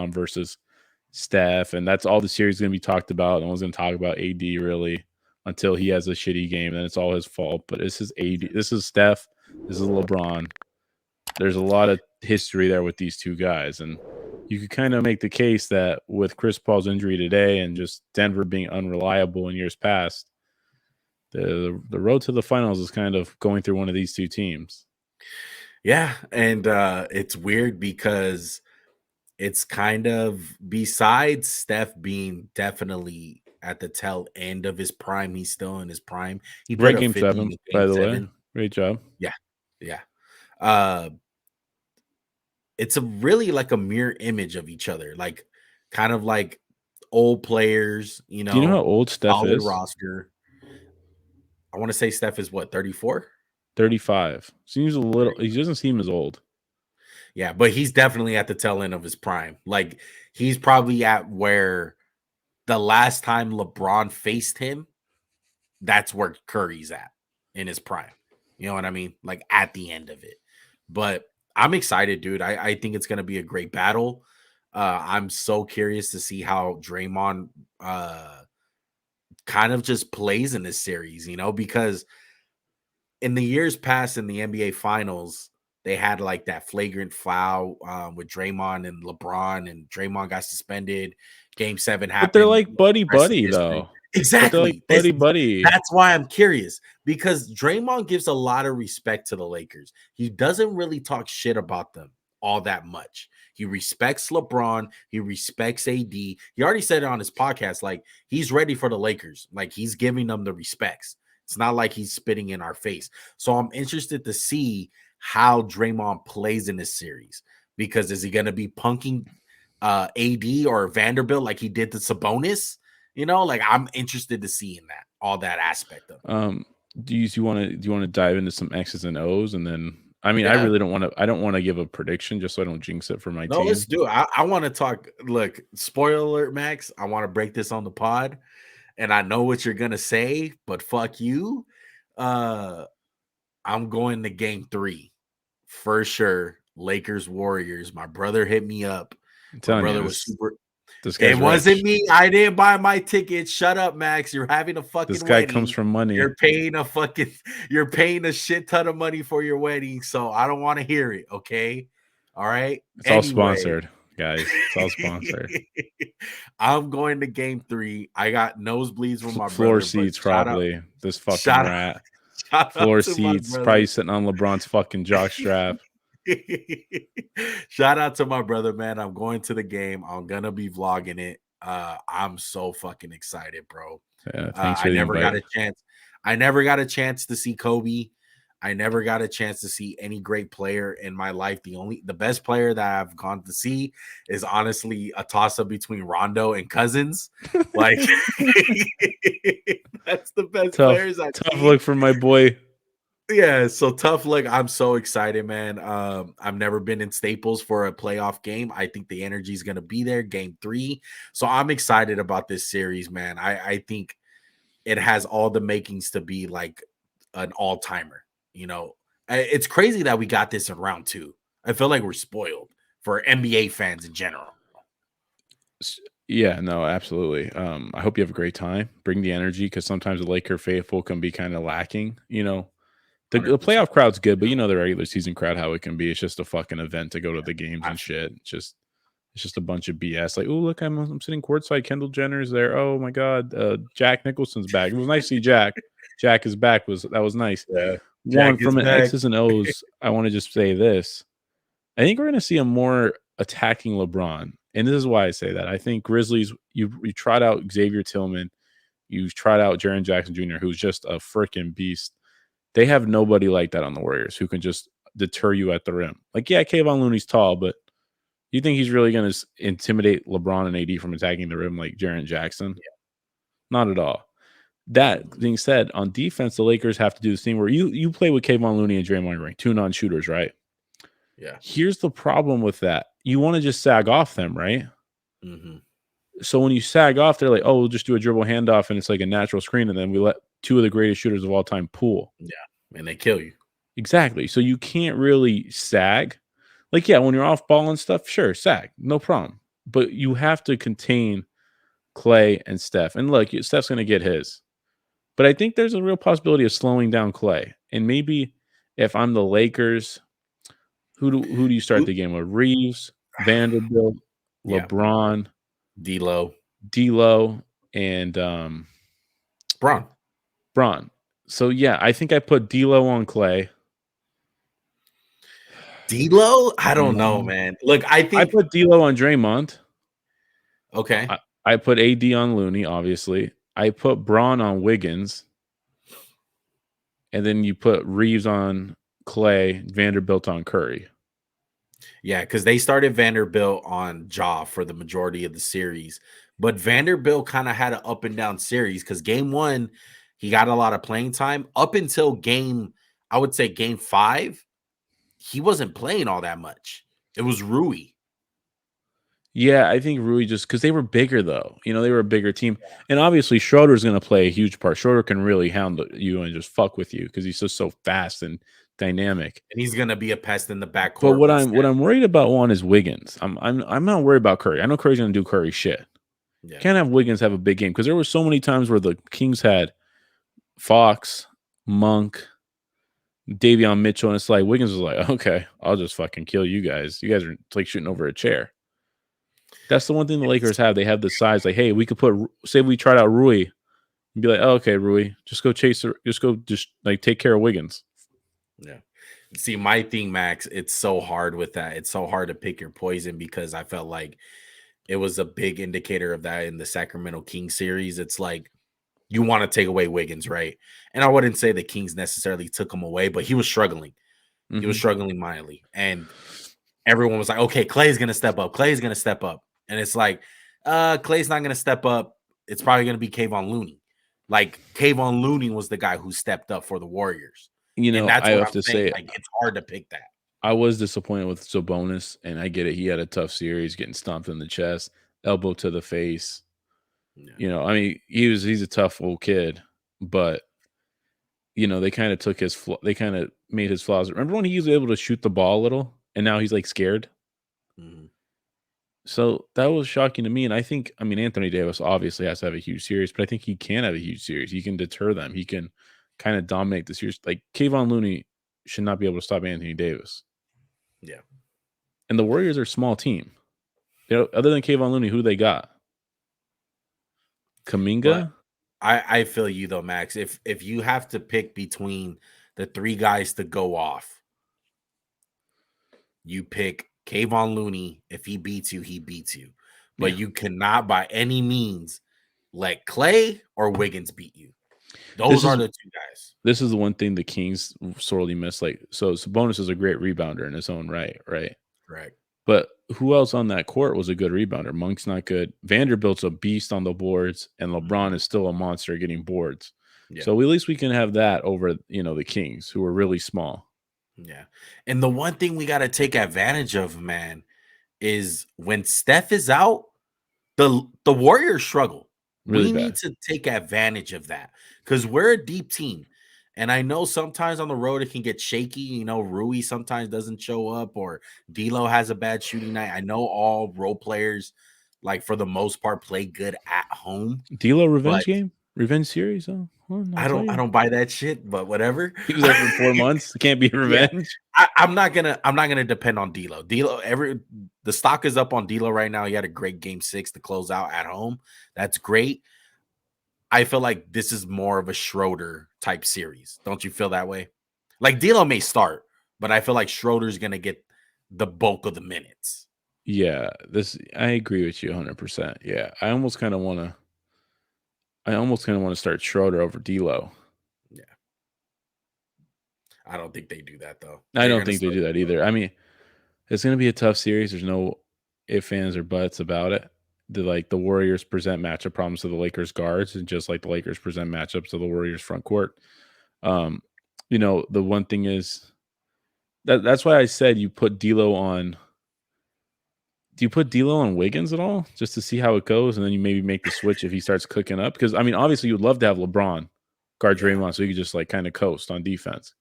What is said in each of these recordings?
versus Steph, and that's all the series is going to be talked about. No one's going to talk about AD really until he has a shitty game, and it's all his fault. But this is AD, this is Steph, this is LeBron. There's a lot of history there with these two guys, and you could kind of make the case that with Chris Paul's injury today and just Denver being unreliable in years past, the road to the finals is kind of going through one of these two teams. Yeah, and it's weird because it's kind of, besides Steph being definitely at the tail end of his prime, he's still in his prime. He put Great up game 50 7, in by game the way. 7. Great job. Yeah, yeah. Uh, it's a really like a mirror image of each other, like kind of like old players, Do you know how old Steph solid is? roster. I want to say Steph is what, 34? 35. Seems a little. He doesn't seem as old. Yeah, but he's definitely at the tail end of his prime. Like he's probably at where the last time LeBron faced him, that's where Curry's at in his prime. You know what I mean? Like at the end of it. But I'm excited, dude. I think it's going to be a great battle. I'm so curious to see how Draymond kind of just plays in this series, because in the years past in the NBA Finals, they had like that flagrant foul with Draymond and LeBron, and Draymond got suspended. Game 7 happened. But they're like buddy though. Exactly. But they're like buddy. That's why I'm curious, because Draymond gives a lot of respect to the Lakers. He doesn't really talk shit about them all that much. He respects LeBron. He respects AD. He already said it on his podcast. Like, he's ready for the Lakers. Like, he's giving them the respects. It's not like he's spitting in our face. So I'm interested to see how Draymond plays in this series, because is he going to be punking AD or Vanderbilt like he did to Sabonis? Like, I'm interested to see in that, all that aspect of it. Do you want to dive into some X's and O's, and then I really don't want to. I don't want to give a prediction just so I don't jinx it for my team. No, let's do it. I want to talk. Look, spoiler alert, Max. I want to break this on the pod, and I know what you're gonna say, but fuck you. I'm going to game 3 for sure. Lakers Warriors. My brother hit me up. My brother was super. It wasn't me. I didn't buy my ticket. Shut up, Max. You're having a fucking This guy wedding. comes from money. You're paying a shit ton of money for your wedding, so I don't want to hear it, okay? All right? It's all sponsored, guys. It's all sponsored. I'm going to game 3. I got nosebleeds from my floor brother. Seats, probably. This fucking rat. Floor seats, probably sitting on LeBron's fucking jockstrap. Shout out to my brother, man. I'm going to the game. I'm gonna be vlogging it. I'm so fucking excited, bro. Yeah, thanks I never got a chance. I never got a chance to see Kobe. I never got a chance to see any great player in my life. The best player that I've gone to see is honestly a toss-up between Rondo and Cousins. Like, that's the best players I've seen. Tough look for my boy. Yeah, so tough luck. I'm so excited, man. I've never been in Staples for a playoff game. I think the energy is going to be there, game 3. So I'm excited about this series, man. I think it has all the makings to be like an all-timer. It's crazy that we got this in round 2. I feel like we're spoiled for NBA fans in general. Yeah, no, absolutely. I hope you have a great time. Bring the energy, because sometimes the Laker faithful can be kind of lacking, The playoff crowd's good, but the regular season crowd, how it can be. It's just a fucking event to go to the games and shit. It's just a bunch of BS. Like, oh, look, I'm sitting courtside. Kendall Jenner's there. Oh my God, Jack Nicholson's back. It was nice to see Jack. Jack is back. That was nice. Yeah. One from an X's and O's. I want to just say this. I think we're going to see a more attacking LeBron, and this is why I say that. I think Grizzlies. You tried out Xavier Tillman. You tried out Jaren Jackson Jr., who's just a freaking beast. They have nobody like that on the Warriors who can just deter you at the rim. Like, yeah, Kevon Looney's tall, but you think he's really going to intimidate LeBron and AD from attacking the rim like Jaren Jackson? Yeah. Not at all. That being said, on defense, the Lakers have to do this thing where you play with Kevon Looney and Draymond Green, 2 non-shooters, right? Yeah. Here's the problem with that. You want to just sag off them, right? Mm-hmm. So when you sag off, they're like, oh, we'll just do a dribble handoff, and it's like a natural screen, and then we let 2 of the greatest shooters of all time pool. Yeah, and they kill you. Exactly. So you can't really sag. Like, yeah, when you're off ball and stuff, sure, sag. No problem. but you have to contain Clay and Steph. And look, Steph's going to get his. But I think there's a real possibility of slowing down Clay. And maybe if I'm the Lakers, who do you start Who- the game with? Reeves, Vanderbilt, Yeah, LeBron, D'Lo, D'Lo, and Braun. Bron. So yeah, I think I put D'Lo on Clay. D'Lo, I don't know, No. man. Look, I I think put D'Lo on Draymond. okay. I put AD on Looney, obviously. I put Braun on Wiggins. And then you put Reeves on Clay, Vanderbilt on Curry. Yeah, because they started Vanderbilt on Ja for the majority of the series. But Vanderbilt kind of had an up and down series because game one, he got a lot of playing time. Up until I would say game 5, he wasn't playing all that much. It was Rui. Yeah, I think Rui just because they were bigger though. They were a bigger team. And obviously Schroeder's gonna play a huge part. Schroeder can really hound you and just fuck with you because he's just so fast and dynamic. And he's gonna be a pest in the But backcourt what with I'm what Steph. I'm worried about one is Wiggins. I'm not worried about Curry. I know Curry's gonna do Curry shit. Yeah. Can't have Wiggins have a big game because there were so many times where the Kings had Fox, Monk, Davion Mitchell, and it's like Wiggins was like, okay, I'll just fucking kill you guys. You guys are like shooting over a chair. That's the one thing the Lakers have. They have the size. Like, hey, we could say we tried out Rui and be like, oh, okay, Rui, just go just like take care of Wiggins. Yeah. See, my thing, Max, it's so hard with that. It's so hard to pick your poison because I felt like it was a big indicator of that in the Sacramento Kings series. It's like you want to take away Wiggins, right? And I wouldn't say the Kings necessarily took him away, but he was struggling. He was struggling mightily. And everyone was like, okay, Clay's going to step up. Clay's going to step up. And it's like, Clay's not going to step up. It's probably going to be Kayvon Looney. Like, Kayvon Looney was the guy who stepped up for the Warriors. And that's I what have I'm to saying. say, Like, it's hard to pick that. I was disappointed with Sabonis, and I get it. He had a tough series, getting stomped in the chest, elbow to the face. Yeah. I mean, he's a tough old kid, but they kind of took they kind of made his flaws. Remember when he was able to shoot the ball a little, and now he's like scared. Mm-hmm. So that was shocking to me. And I mean, Anthony Davis obviously has to have a huge series, but I think he can have a huge series. He can deter them. He can kind of dominate the series. Like Kayvon Looney should not be able to stop Anthony Davis. Yeah. And the Warriors are a small team. Other than Kayvon Looney, who they got? But Kaminga? I feel you though, Max. If you have to pick between the 3 guys to go off, you pick Kayvon Looney. If he beats you, he beats you. But Yeah. you cannot by any means let Clay or Wiggins beat you. This Those are is the 2 guys. this is the one thing the Kings sorely miss. Like, so Sabonis is a great rebounder in his own right, right? Correct. But who else on that court was a good rebounder? Monk's not good. Vanderbilt's a beast on the boards, and LeBron is still a monster getting boards. Yeah. So at least we can have that over, the Kings, who are really small. Yeah. And the one thing we got to take advantage of, man, is when Steph is out, the Warriors struggle. Really We bad. need to take advantage of that because we're a deep team. And I know sometimes on the road it can get shaky. Rui sometimes doesn't show up or D'Lo has a bad shooting night. I know all role players, like for the most part, play good at home. D'Lo But revenge series. Oh, well, I'll tell I you, don't buy that shit. But whatever. he was there for 4 months. It can't be Yeah, revenge. I'm not gonna depend on D'Lo. The stock is up on D'Lo right now. He had a great game 6 to close out at home. That's great. I feel like this is more of a Schroeder type series. Don't you feel that way? Like D'Lo may start, but I feel like Schroeder's gonna get the bulk of the minutes. Yeah, I agree with you 100%. Yeah, I almost kind of want to start Schroeder over D'Lo. Yeah, I don't think they do that though. I They're don't gonna think they start. do that either. I mean, it's going to be a tough series. There's no ifs, ands, or buts about it. The Warriors present matchup problems to the Lakers guards, and just like the Lakers present matchups to the Warriors front court. Um, the one thing is that's why I said you put D'Lo on. Do you put D'Lo on Wiggins at all, just to see how it goes, and then you maybe make the switch if he starts cooking up? Because I mean, obviously, you'd love to have LeBron guard Draymond, so you could just like kind of coast on defense.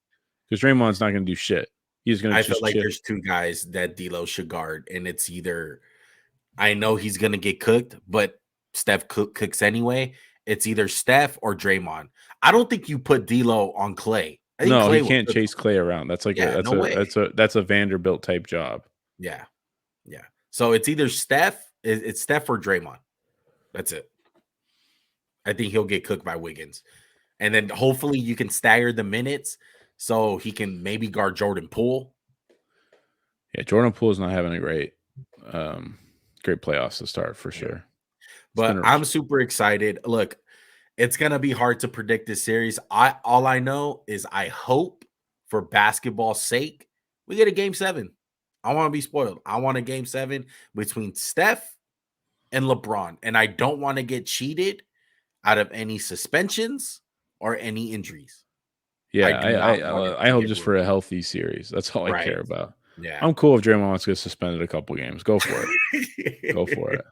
Because Draymond's not going to do shit. He's going to I feel just like chill. there's 2 guys that D'Lo should guard, and it's either I know he's gonna get cooked, but Steph cooks anyway. It's either Steph or Draymond. I don't think you put D'Lo on Clay. I think No, he Clay will can't cook chase him. Clay around. That's like Yeah, no way. that's a Vanderbilt type job. Yeah, yeah. So it's either Steph, it's Steph or Draymond. That's it. I think he'll get cooked by Wiggins, and then hopefully you can stagger the minutes so he can maybe guard Jordan Poole. Yeah, Jordan Poole is not having a great playoffs to start for Yeah. sure. But I'm super excited. Look, it's gonna be hard to predict this series. All I know is I hope for basketball's sake we get a game 7. I want to be spoiled. I want a game 7 between Steph and LeBron, and I don't want to get cheated out of any suspensions or any injuries. I Yeah, do not want it I to hope get just for ruined. a healthy series. That's all I Right. care about. Yeah. I'm cool if Draymond wants to get suspended a couple games. Go for it. Go for it.